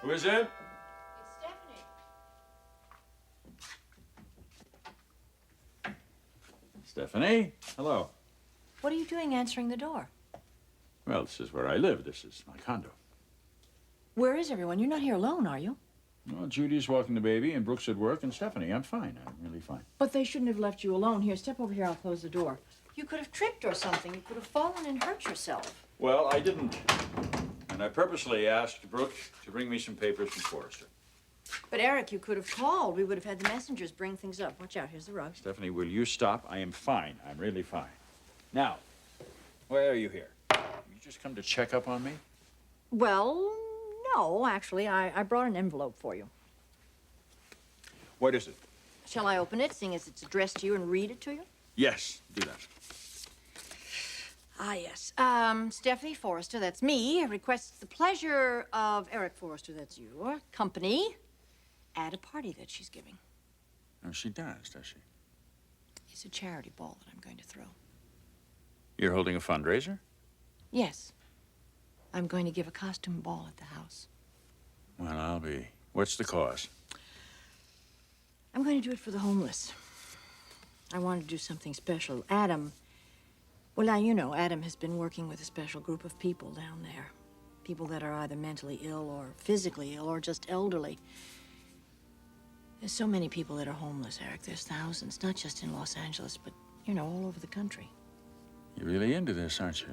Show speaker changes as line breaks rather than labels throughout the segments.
Who is it?
It's Stephanie.
Stephanie? Hello.
What are you doing answering the door?
Well, this is where I live. This is my condo.
Where is everyone? You're not here alone, are you?
Well, Judy's walking the baby, and Brooks at work, and Stephanie. I'm fine. I'm really fine.
But they shouldn't have left you alone. Here, step over here. I'll close the door. You could have tripped or something. You could have fallen and hurt yourself.
Well, I didn't. And I purposely asked Brooks to bring me some papers from Forrester.
But, Eric, you could have called. We would have had the messengers bring things up. Watch out. Here's the rug.
Stephanie, will you stop? I am fine. I'm really fine. Now, why are you here? You just come to check up on me?
Well, no, actually. I brought an envelope for you.
What is it?
Shall I open it, seeing as it's addressed to you, and read it to you?
Yes, do that.
Ah, yes. Stephanie Forrester, that's me, requests the pleasure of Eric Forrester, that's your company, at a party that she's giving.
Oh, she does she?
It's a charity ball that I'm going to throw.
You're holding a fundraiser?
Yes. I'm going to give a costume ball at the house.
Well, I'll be. What's the cause?
I'm going to do it for the homeless. I want to do something special. Adam, well, now, you know, Adam has been working with a special group of people down there. People that are either mentally ill or physically ill or just elderly. There's so many people that are homeless, Eric. There's thousands, not just in Los Angeles, but, you know, all over the country.
You're really into this, aren't you?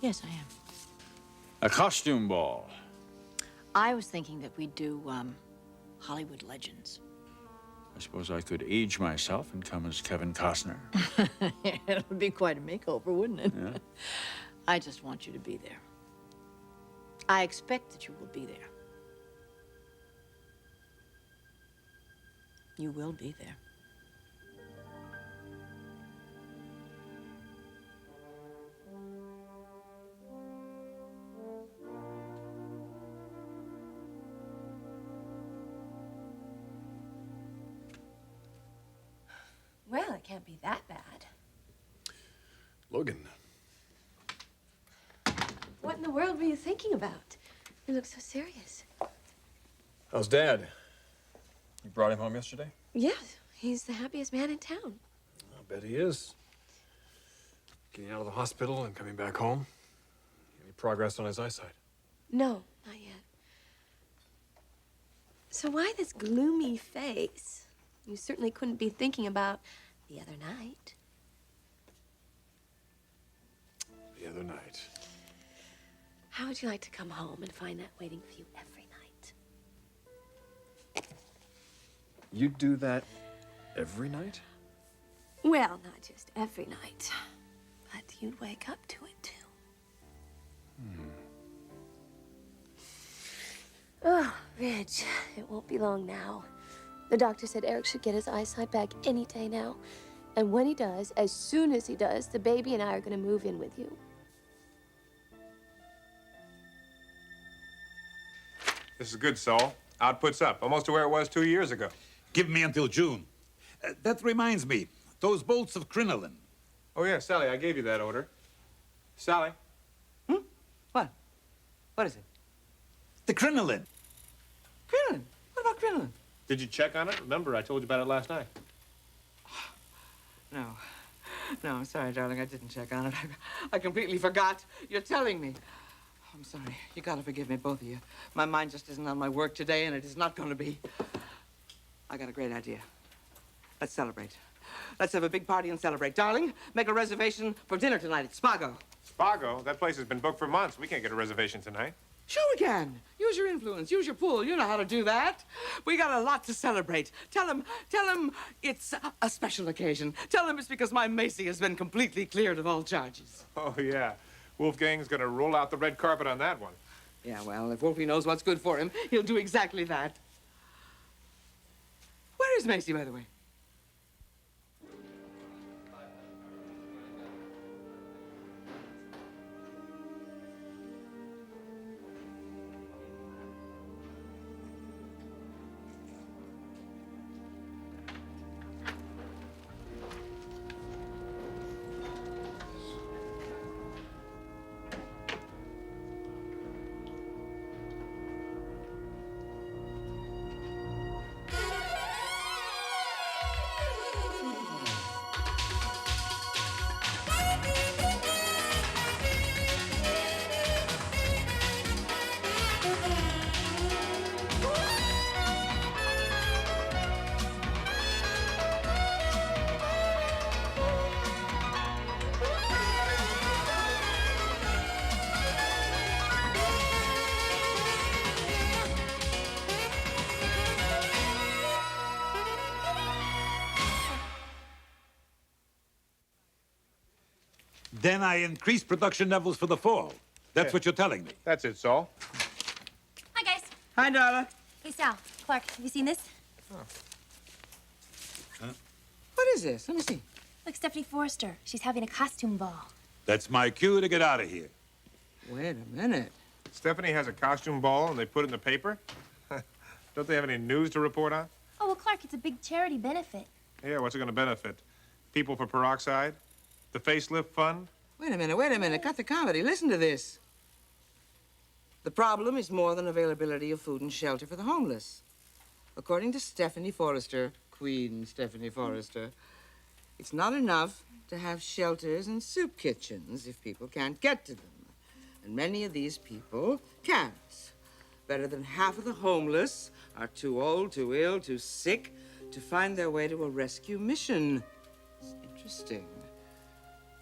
Yes, I am.
A costume ball.
I was thinking that we'd do, Hollywood legends.
I suppose I could age myself and come as Kevin Costner.
It would be quite a makeover, wouldn't it?
Yeah.
I just want you to be there. I expect that you will be there. You will be there.
Well, it can't be that bad.
Logan.
What in the world were you thinking about? You look so serious.
How's Dad? You brought him home yesterday?
Yeah, he's the happiest man in town.
I bet he is. Getting out of the hospital and coming back home. Any progress on his eyesight?
No, not yet. So why this gloomy face? You certainly couldn't be thinking about the other night.
The other night.
How would you like to come home and find that waiting for you every night?
You do that every night?
Well, not just every night, but you'd wake up to it, too. Oh, Ridge, it won't be long now. The doctor said Eric should get his eyesight back any day now. And when he does, as soon as he does, the baby and I are going to move in with you.
This is good, Saul. Output's up, almost to where it was 2 years ago.
Give me until June. That reminds me, those bolts of crinoline.
Oh, yeah, Sally, I gave you that order. Sally?
What? What is it?
The crinoline.
Crinoline? What about crinoline?
Did you check on it? Remember, I told you about it last night.
No. No, I'm sorry, darling. I didn't check on it. I completely forgot. You're telling me. I'm sorry. You gotta forgive me, both of you. My mind just isn't on my work today, and it is not gonna be. I got a great idea. Let's celebrate. Let's have a big party and celebrate. Darling, make a reservation for dinner tonight at Spago.
Spago? That place has been booked for months. We can't get a reservation tonight.
Sure we can. Use your influence. Use your pull. You know how to do that. We got a lot to celebrate. Tell him it's a special occasion. Tell him it's because my Macy has been completely cleared of all charges.
Oh, yeah. Wolfgang's gonna roll out the red carpet on that one.
Yeah, well, if Wolfie knows what's good for him, he'll do exactly that. Where is Macy, by the way?
Then I increase production levels for the fall. That's what you're telling me.
That's it, Saul.
Hi, guys.
Hi, darling.
Hey, Sal. Clark, have you seen this?
What is this? Let me see.
Look, Stephanie Forrester. She's having a costume ball.
That's my cue to get out of here.
Wait a minute.
Stephanie has a costume ball and they put it in the paper? Don't they have any news to report on?
Oh, well, Clark, it's a big charity benefit.
Yeah, what's it going to benefit? People for peroxide? The facelift fund?
Wait a minute. Cut the comedy. Listen to this. The problem is more than availability of food and shelter for the homeless. According to Stephanie Forrester, Queen Stephanie Forrester, it's not enough to have shelters and soup kitchens if people can't get to them. And many of these people can't. Better than half of the homeless are too old, too ill, too sick to find their way to a rescue mission. It's interesting.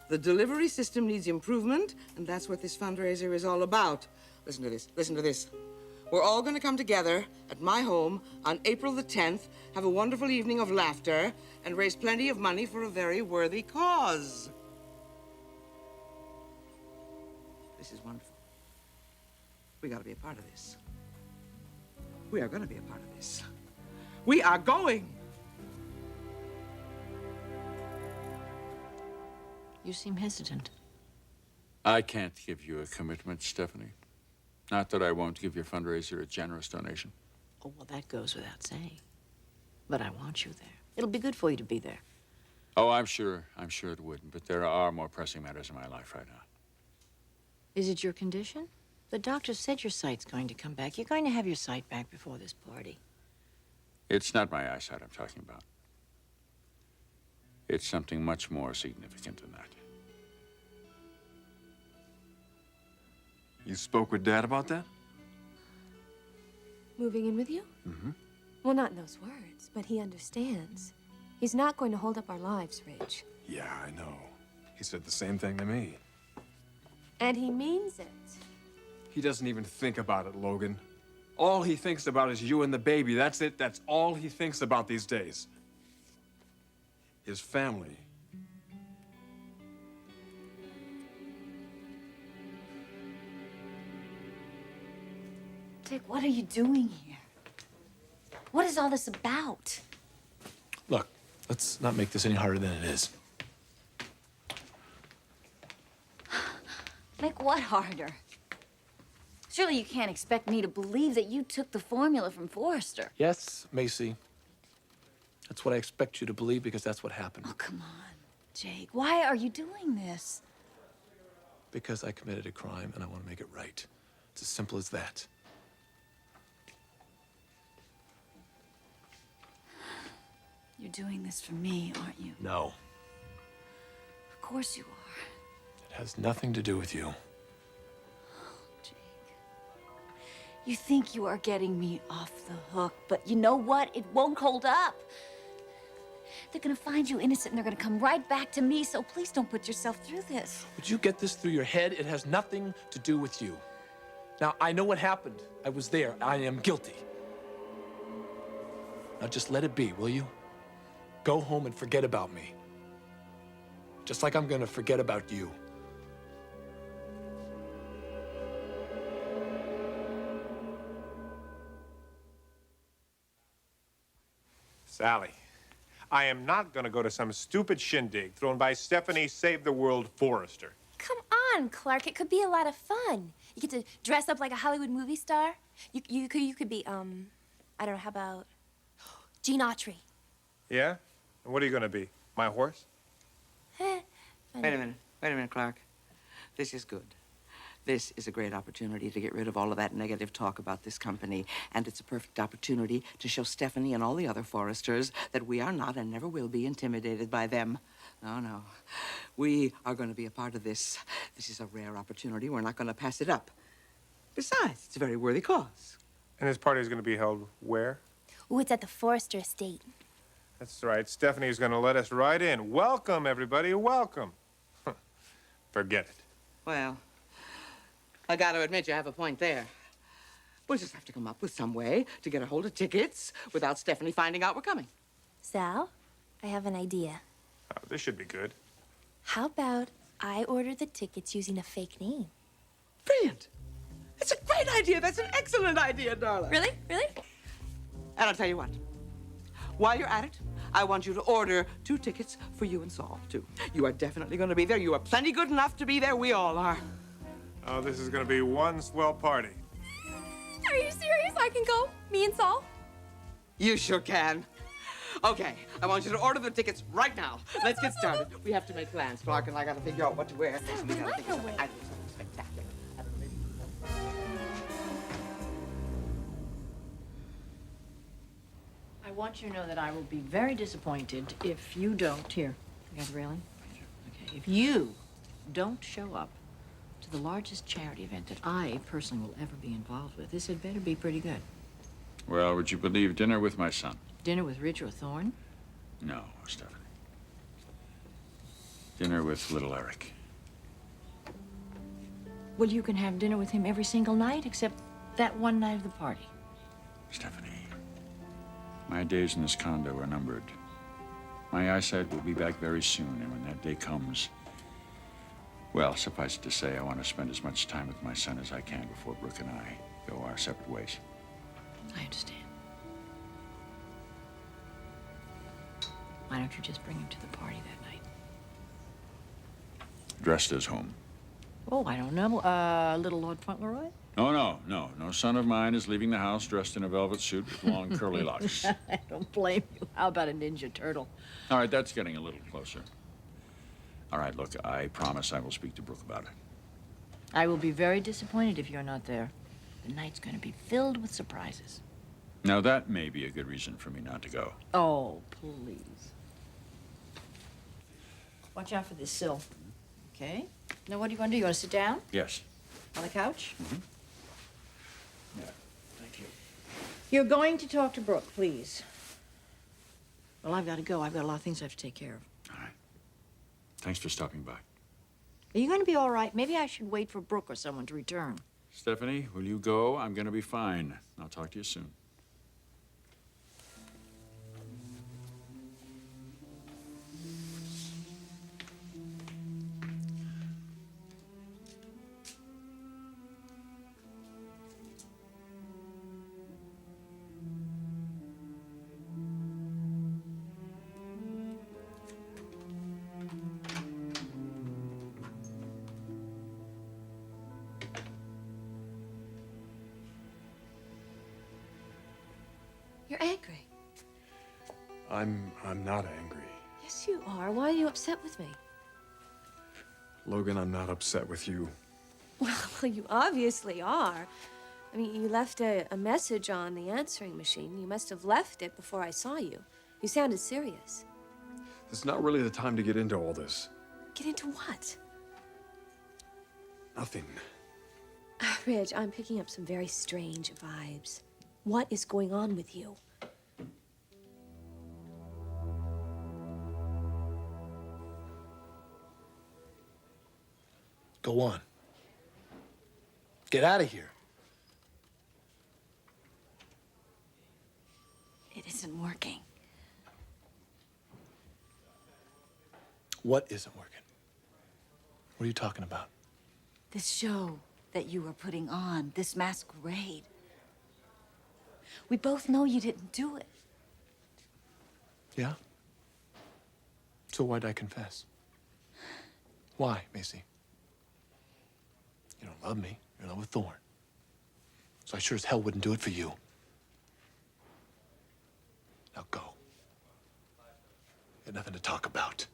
The delivery system needs improvement, and that's what this fundraiser is all about. Listen to this. Listen to this. We're all going to come together at my home on April the 10th, have a wonderful evening of laughter, and raise plenty of money for a very worthy cause. This is wonderful. We got to be a part of this. We are going to be a part of this. We are going.
You seem hesitant.
I can't give you a commitment, Stephanie. Not that I won't give your fundraiser a generous donation.
Oh, well, that goes without saying. But I want you there. It'll be good for you to be there.
Oh, I'm sure it wouldn't, but there are more pressing matters in my life right now.
Is it your condition? The doctor said your sight's going to come back. You're going to have your sight back before this party.
It's not my eyesight I'm talking about. It's something much more significant than that.
You spoke with Dad about that?
Moving in with you?
Mm-hmm.
Well, not in those words, but he understands. He's not going to hold up our lives, Ridge.
Yeah, I know. He said the same thing to me.
And he means it.
He doesn't even think about it, Logan. All he thinks about is you and the baby. That's it. That's all he thinks about these days. His family.
Dick, what are you doing here? What is all this about?
Look, let's not make this any harder than it is.
Make what harder? Surely you can't expect me to believe that you took the formula from Forrester.
Yes, Macy. That's what I expect you to believe because that's what happened.
Oh, come on, Jake. Why are you doing this?
Because I committed a crime and I want to make it right. It's as simple as that.
You're doing this for me, aren't you?
No,
Of course you are.
it has nothing to do with you.
Jake. You think you are getting me off the hook, but you know what? It won't hold up. They're gonna find you innocent and they're gonna come right back to me, so please don't put yourself through this.
Would you get this through your head? It has nothing to do with you. Now, I know what happened. I was there. I am guilty. Now, just let it be, will you? Go home and forget about me. Just like I'm gonna forget about you.
Sally, I am not going to go to some stupid shindig thrown by Stephanie Save the World Forrester.
Come on, Clark. It could be a lot of fun. You get to dress up like a Hollywood movie star. You could be, I don't know, how about Gene Autry?
Yeah? And what are you going to be? My horse?
Wait a minute, Clark. This is good. This is a great opportunity to get rid of all of that negative talk about this company. And it's a perfect opportunity to show Stephanie and all the other Forresters that we are not and never will be intimidated by them. No, no. We are going to be a part of this. This is a rare opportunity. We're not going to pass it up. Besides, it's a very worthy cause.
And this party is going to be held where?
Ooh, it's at the Forrester estate.
That's right. Stephanie's going to let us right in. Welcome, everybody. Welcome. Forget it.
Well, I got to admit you have a point there. We'll just have to come up with some way to get a hold of tickets without Stephanie finding out we're coming.
Sal, I have an idea.
Oh, this should be good.
How about I ordered the tickets using a fake name.
Brilliant. It's a great idea. That's an excellent idea, darling.
Really? Really?
And I'll tell you what. While you're at it, I want you to order 2 tickets for you and Saul, too. You are definitely going to be there. You are plenty good enough to be there. We all are.
Oh, this is going to be one swell party.
Are you serious? I can go? Me and Saul?
You sure can. Okay, I want you to order the tickets right now. Let's get started. We have to make plans. Clark and I got to figure out what to wear. And we gotta think of something spectacular.
I want you to know that I will be very disappointed if you don't. Here, you got the railing? Okay, if you don't show up to the largest charity event that I personally will ever be involved with, this had better be pretty good.
Well, would you believe dinner with my son?
Dinner with Ridge or Thorne?
No, Stephanie. Dinner with little Eric.
Well, you can have dinner with him every single night except that one night of the party.
Stephanie, my days in this condo are numbered. My eyesight will be back very soon, and when that day comes, well, suffice it to say, I want to spend as much time with my son as I can before Brooke and I go our separate ways.
I understand. Why don't you just bring him to the party that night?
Dressed as whom?
Oh, I don't know. Little Lord Fauntleroy?
No son of mine is leaving the house dressed in a velvet suit with long curly locks.
I don't blame you. How about a Ninja Turtle?
All right, that's getting a little closer. All right, look, I promise I will speak to Brooke about it.
I will be very disappointed if you're not there. The night's going to be filled with surprises.
Now, that may be a good reason for me not to go.
Oh, please. Watch out for this sill. Okay? Now, what are you going to do? You want to sit down
Yes.
on the couch?
Mm-hmm. Yeah, thank you.
You're going to talk to Brooke, please. Well, I've got to go. I've got a lot of things I have to take care of.
All right. Thanks for stopping by.
Are you going to be all right? Maybe I should wait for Brooke or someone to return.
Stephanie, will you go? I'm going to be fine. I'll talk to you soon.
You're angry.
I'm not angry.
Yes, you are. Why are you upset with me?
Logan, I'm not upset with you.
Well, you obviously are. I mean, you left a message on the answering machine. You must have left it before I saw you. You sounded serious.
It's not really the time to get into all this.
Get into what?
Nothing.
Ridge, I'm picking up some very strange vibes. What is going on with you?
Go on. Get out of here.
It isn't working.
What isn't working? What are you talking about?
This show that you were putting on, this masquerade. We both know you didn't do it.
Yeah? So why'd I confess? Why, Macy? You don't love me. You're in love with Thorne. So I sure as hell wouldn't do it for you. Now go. Got nothing to talk about.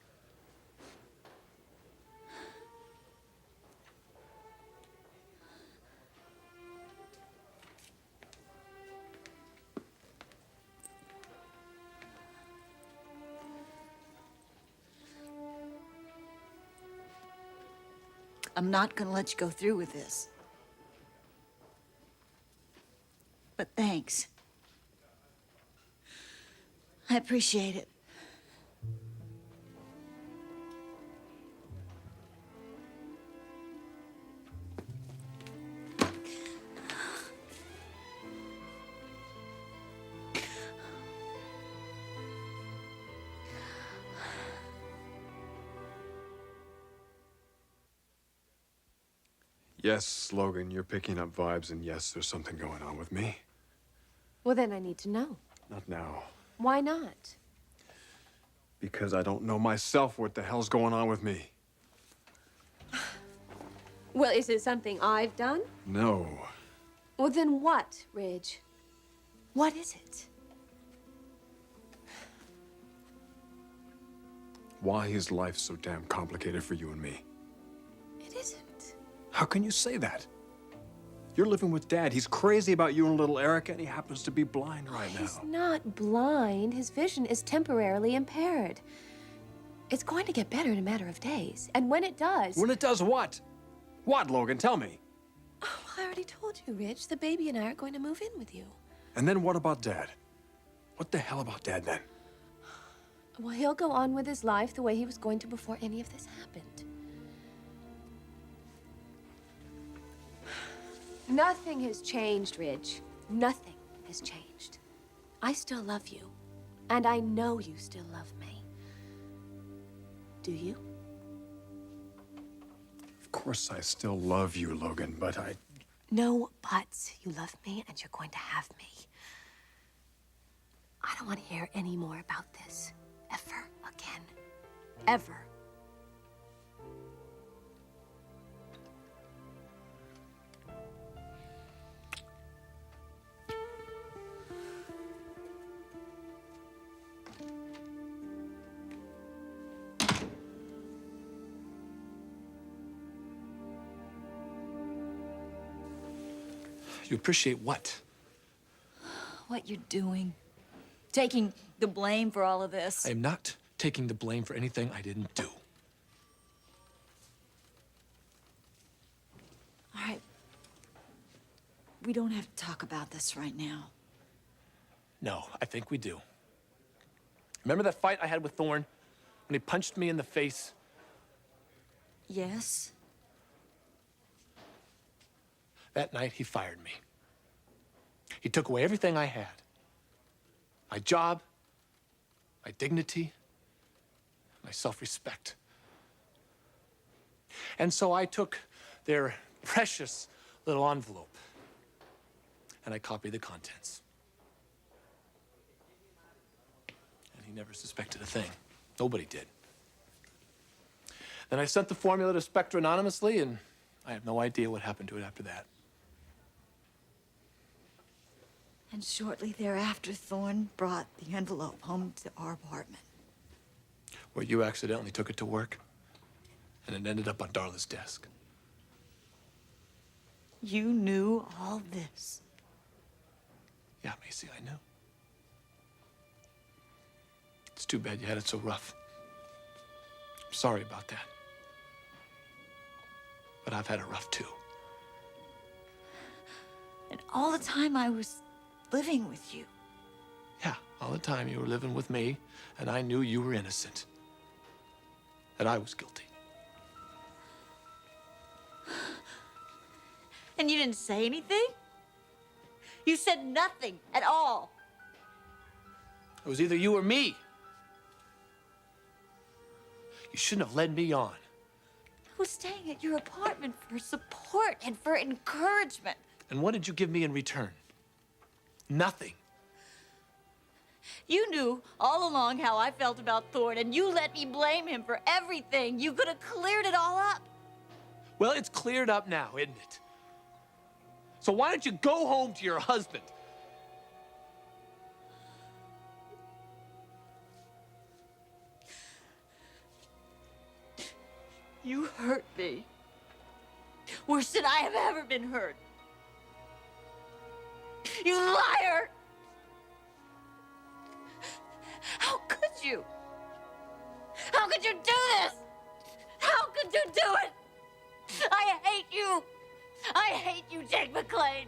I'm not gonna let you go through with this. But thanks. I appreciate it.
Yes, Logan, you're picking up vibes, and yes, there's something going on with me.
Well, then I need to know.
Not now.
Why not?
Because I don't know myself what the hell's going on with me.
Well, is it something I've done?
No.
Well, then what, Ridge? What is it?
Why is life so damn complicated for you and me?
It isn't.
How can you say that? You're living with Dad. He's crazy about you and little Erica, and he happens to be blind right now.
He's not blind. His vision is temporarily impaired. It's going to get better in a matter of days. And when it does...
When it does what? What, Logan? Tell me.
Oh, I already told you, Ridge. The baby and I are going to move in with you.
And then what about Dad? What the hell about Dad then?
Well, he'll go on with his life the way he was going to before any of this happened. Nothing has changed, Ridge. Nothing has changed. I still love you. And I know you still love me. Do you?
Of course I still love you, Logan, but I...
No buts. You love me and you're going to have me. I don't want to hear any more about this. Ever again. Ever.
You appreciate what?
What you're doing. Taking the blame for all of this.
I am not taking the blame for anything I didn't do.
All right. We don't have to talk about this right now.
No, I think we do. Remember that fight I had with Thorne? When he punched me in the face?
Yes?
That night, he fired me. He took away everything I had. My job, my dignity, my self-respect. And so I took their precious little envelope and I copied the contents. And he never suspected a thing. Nobody did. Then I sent the formula to Spectra anonymously, and I have no idea what happened to it after that.
And shortly thereafter, Thorne brought the envelope home to our apartment.
Where you accidentally took it to work, and it ended up on Darla's desk.
You knew all this.
Yeah, Macy, I knew. It's too bad you had it so rough. I'm sorry about that. But I've had it rough too.
And all the time I was living with you.
Yeah, all the time you were living with me, and I knew you were innocent. That I was guilty.
And you didn't say anything? You said nothing at all.
It was either you or me. You shouldn't have led me on.
I was staying at your apartment for support and for encouragement.
And what did you give me in return? Nothing.
You knew all along how I felt about Thorne, and you let me blame him for everything. You could have cleared it all up.
Well, it's cleared up now, isn't it? So why don't you go home to your husband?
You hurt me. Worse than I have ever been hurt. You liar! How could you? How could you do this? How could you do it? I hate you. I hate you, Jake McClane.